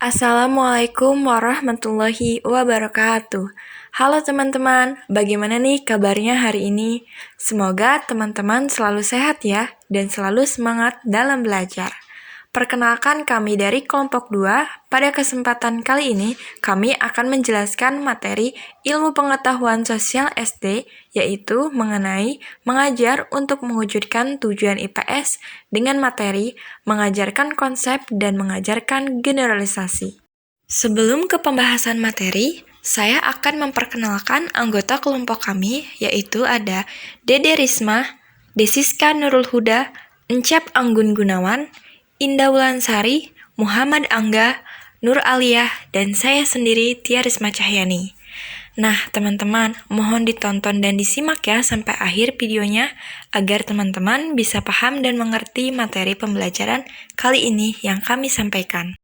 Assalamualaikum warahmatullahi wabarakatuh. Halo teman-teman, bagaimana nih kabarnya hari ini? Semoga teman-teman selalu sehat ya, dan selalu semangat dalam belajar. Perkenalkan kami dari kelompok 2. Pada kesempatan kali ini, kami akan menjelaskan materi ilmu pengetahuan sosial SD, yaitu mengenai mengajar untuk mewujudkan tujuan IPS dengan materi mengajarkan konsep dan mengajarkan generalisasi. Sebelum ke pembahasan materi, saya akan memperkenalkan anggota kelompok kami, yaitu ada Dede Risma, Desiska Nurul Huda, Encep Anggun Gunawan, Indah Wulansari, Muhammad Angga, Nur Aliyah, dan saya sendiri Tia Risma Cahyani. Nah, teman-teman, mohon ditonton dan disimak ya sampai akhir videonya agar teman-teman bisa paham dan mengerti materi pembelajaran kali ini yang kami sampaikan.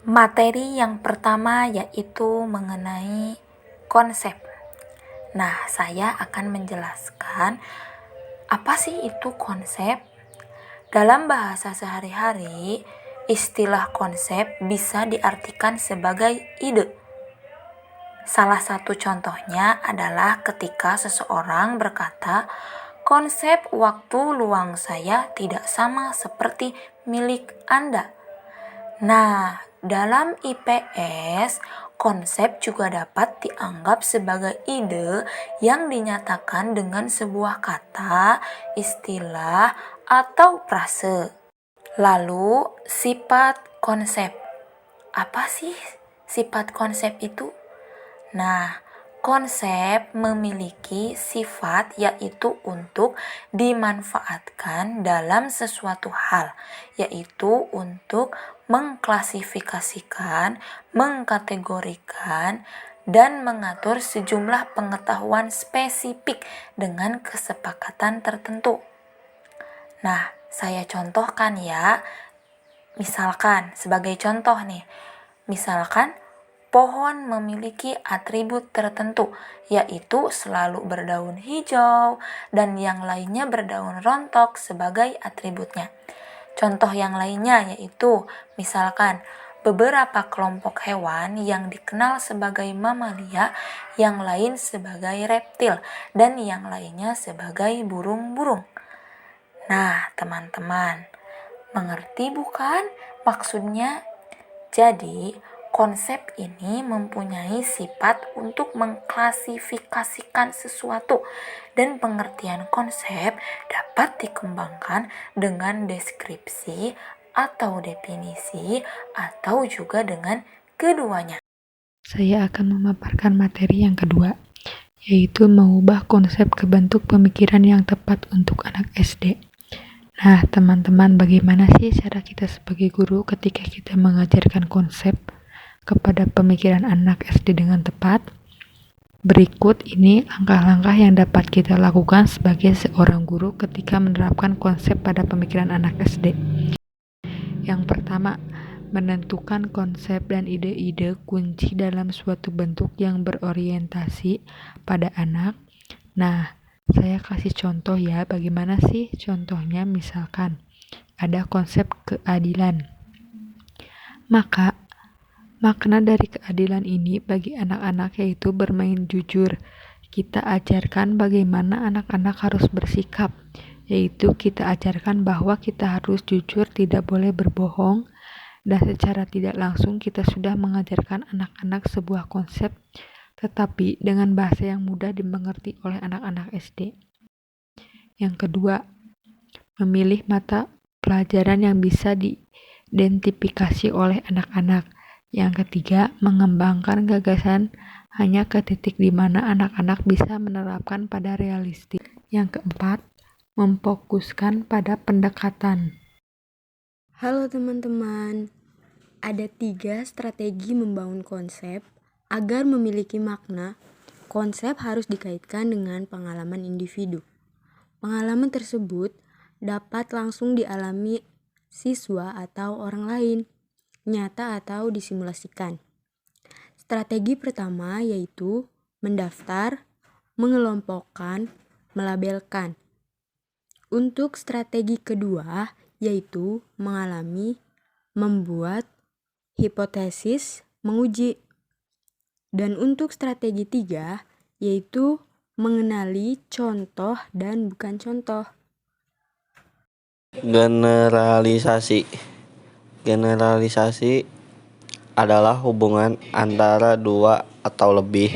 Materi yang pertama yaitu mengenai konsep. Nah, saya akan menjelaskan apa sih itu konsep. Dalam bahasa sehari-hari, istilah konsep bisa diartikan sebagai ide. Salah satu contohnya adalah ketika seseorang berkata, konsep waktu luang saya tidak sama seperti milik Anda. Nah, dalam IPS, konsep juga dapat dianggap sebagai ide yang dinyatakan dengan sebuah kata, istilah, atau frase. Lalu, sifat konsep. Apa sih sifat konsep itu? Nah, konsep memiliki sifat yaitu untuk dimanfaatkan dalam sesuatu hal, yaitu untuk mengklasifikasikan, mengkategorikan, dan mengatur sejumlah pengetahuan spesifik dengan kesepakatan tertentu. Nah, saya contohkan ya. Misalkan, sebagai contoh nih, misalkan pohon memiliki atribut tertentu, yaitu selalu berdaun hijau dan yang lainnya berdaun rontok sebagai atributnya. Contoh yang lainnya yaitu, misalkan, beberapa kelompok hewan yang dikenal sebagai mamalia, yang lain sebagai reptil, dan yang lainnya sebagai burung-burung. Nah, teman-teman, mengerti bukan maksudnya? Jadi, konsep ini mempunyai sifat untuk mengklasifikasikan sesuatu, dan pengertian konsep dapat dikembangkan dengan deskripsi atau definisi atau juga dengan keduanya. Saya akan memaparkan materi yang kedua, yaitu mengubah konsep ke bentuk pemikiran yang tepat untuk anak SD. Nah, teman-teman, bagaimana sih cara kita sebagai guru ketika kita mengajarkan konsep kepada pemikiran anak SD dengan tepat? Berikut ini langkah-langkah yang dapat kita lakukan sebagai seorang guru ketika menerapkan konsep pada pemikiran anak SD. Yang pertama, menentukan konsep dan ide-ide kunci dalam suatu bentuk yang berorientasi pada anak. Nah, saya kasih contoh ya, bagaimana sih contohnya? Misalkan ada konsep keadilan. Maka, makna dari keadilan ini bagi anak-anak yaitu bermain jujur. Kita ajarkan bagaimana anak-anak harus bersikap, yaitu kita ajarkan bahwa kita harus jujur, tidak boleh berbohong, dan secara tidak langsung kita sudah mengajarkan anak-anak sebuah konsep, tetapi dengan bahasa yang mudah dimengerti oleh anak-anak SD. Yang kedua, memilih mata pelajaran yang bisa diidentifikasi oleh anak-anak. Yang ketiga, mengembangkan gagasan hanya ke titik di mana anak-anak bisa menerapkan pada realistik. Yang keempat, memfokuskan pada pendekatan. Halo teman-teman, ada 3 strategi membangun konsep. Agar memiliki makna, konsep harus dikaitkan dengan pengalaman individu. Pengalaman tersebut dapat langsung dialami siswa atau orang lain, nyata atau disimulasikan. Strategi pertama yaitu mendaftar, mengelompokkan, melabelkan. Untuk strategi kedua yaitu mengalami, membuat, hipotesis, menguji. Dan untuk strategi 3, yaitu mengenali contoh dan bukan contoh. Generalisasi. Generalisasi adalah hubungan antara dua atau lebih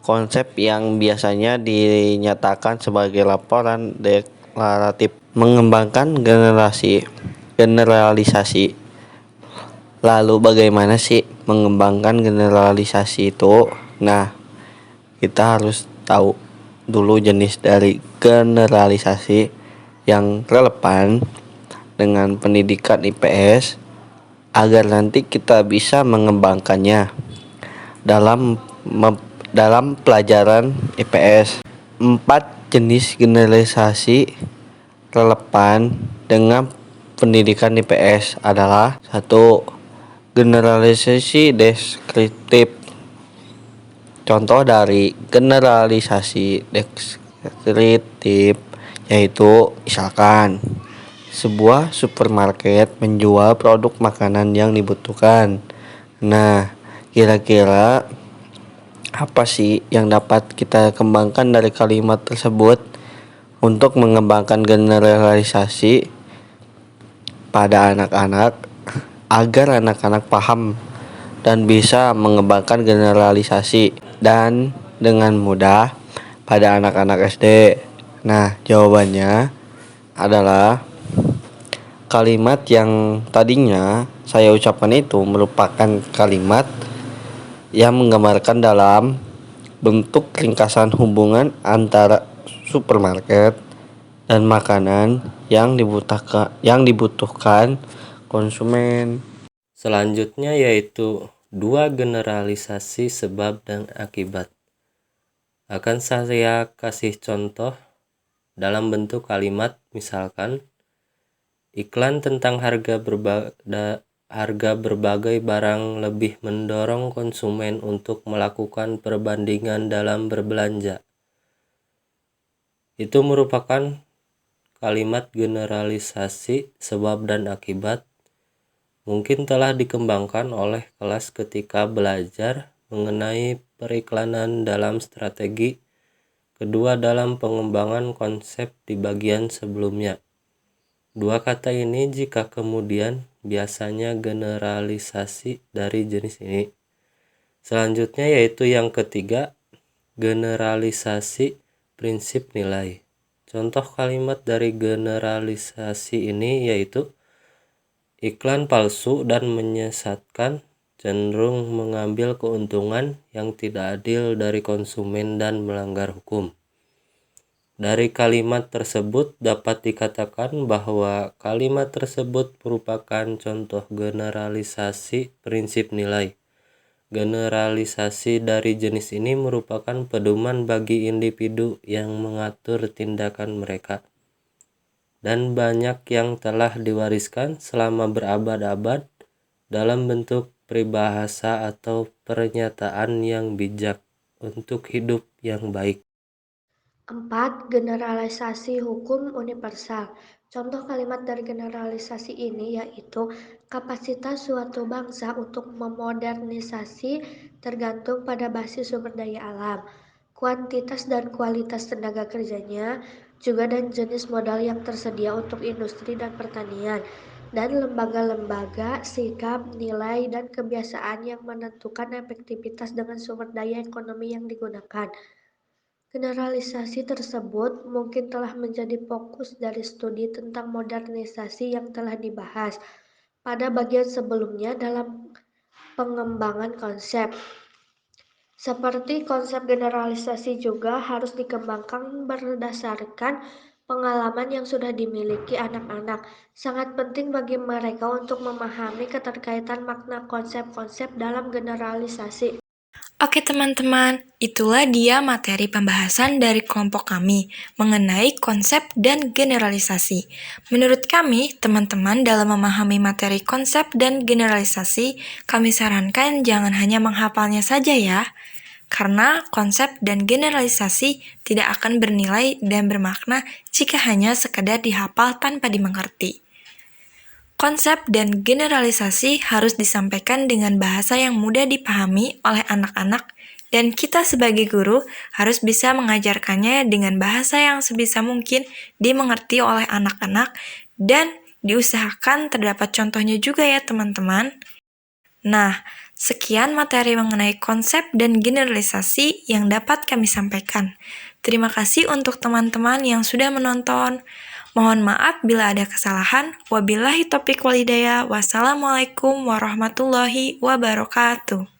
konsep yang biasanya dinyatakan sebagai laporan deklaratif. Mengembangkan generalisasi. Lalu bagaimana sih mengembangkan generalisasi itu? Nah, kita harus tahu dulu jenis dari generalisasi yang relevan dengan pendidikan IPS agar nanti kita bisa mengembangkannya dalam pelajaran IPS. 4 jenis generalisasi relevan dengan pendidikan IPS adalah 1. Generalisasi deskriptif. Contoh dari generalisasi deskriptif yaitu misalkan sebuah supermarket menjual produk makanan yang dibutuhkan. Nah, kira-kira apa sih yang dapat kita kembangkan dari kalimat tersebut untuk mengembangkan generalisasi pada anak-anak agar anak-anak paham dan bisa mengembangkan generalisasi dan dengan mudah pada anak-anak SD. Nah, jawabannya adalah kalimat yang tadinya saya ucapkan itu merupakan kalimat yang menggambarkan dalam bentuk ringkasan hubungan antara supermarket dan makanan yang dibutuhkan konsumen. Selanjutnya yaitu 2 generalisasi sebab dan akibat. Akan saya kasih contoh dalam bentuk kalimat, misalkan iklan tentang harga berbagai barang lebih mendorong konsumen untuk melakukan perbandingan dalam berbelanja. Itu merupakan kalimat generalisasi sebab dan akibat, mungkin telah dikembangkan oleh kelas ketika belajar mengenai periklanan dalam strategi kedua dalam pengembangan konsep di bagian sebelumnya. 2 kata ini jika kemudian biasanya generalisasi dari jenis ini. Selanjutnya yaitu yang ketiga, generalisasi prinsip nilai. Contoh kalimat dari generalisasi ini yaitu iklan palsu dan menyesatkan cenderung mengambil keuntungan yang tidak adil dari konsumen dan melanggar hukum. Dari kalimat tersebut dapat dikatakan bahwa kalimat tersebut merupakan contoh generalisasi prinsip nilai. Generalisasi dari jenis ini merupakan pedoman bagi individu yang mengatur tindakan mereka, dan banyak yang telah diwariskan selama berabad-abad dalam bentuk peribahasa atau pernyataan yang bijak untuk hidup yang baik. 4. Generalisasi hukum universal. Contoh kalimat dari generalisasi ini yaitu kapasitas suatu bangsa untuk memodernisasi tergantung pada basis sumber daya alam, kuantitas dan kualitas tenaga kerjanya, juga dan jenis modal yang tersedia untuk industri dan pertanian, dan lembaga-lembaga, sikap, nilai, dan kebiasaan yang menentukan efektivitas dengan sumber daya ekonomi yang digunakan. Generalisasi tersebut mungkin telah menjadi fokus dari studi tentang modernisasi yang telah dibahas pada bagian sebelumnya dalam pengembangan konsep. Seperti konsep generalisasi juga harus dikembangkan berdasarkan pengalaman yang sudah dimiliki anak-anak. Sangat penting bagi mereka untuk memahami keterkaitan makna konsep-konsep dalam generalisasi. Oke teman-teman, itulah dia materi pembahasan dari kelompok kami mengenai konsep dan generalisasi. Menurut kami, teman-teman dalam memahami materi konsep dan generalisasi, kami sarankan jangan hanya menghafalnya saja ya. Karena konsep dan generalisasi tidak akan bernilai dan bermakna jika hanya sekedar dihafal tanpa dimengerti. Konsep dan generalisasi harus disampaikan dengan bahasa yang mudah dipahami oleh anak-anak, dan kita sebagai guru harus bisa mengajarkannya dengan bahasa yang sebisa mungkin dimengerti oleh anak-anak, dan diusahakan terdapat contohnya juga ya teman-teman. Nah, sekian materi mengenai konsep dan generalisasi yang dapat kami sampaikan. Terima kasih untuk teman-teman yang sudah menonton. Mohon maaf bila ada kesalahan. Wabillahi taufiq wal hidayah. Wassalamualaikum warahmatullahi wabarakatuh.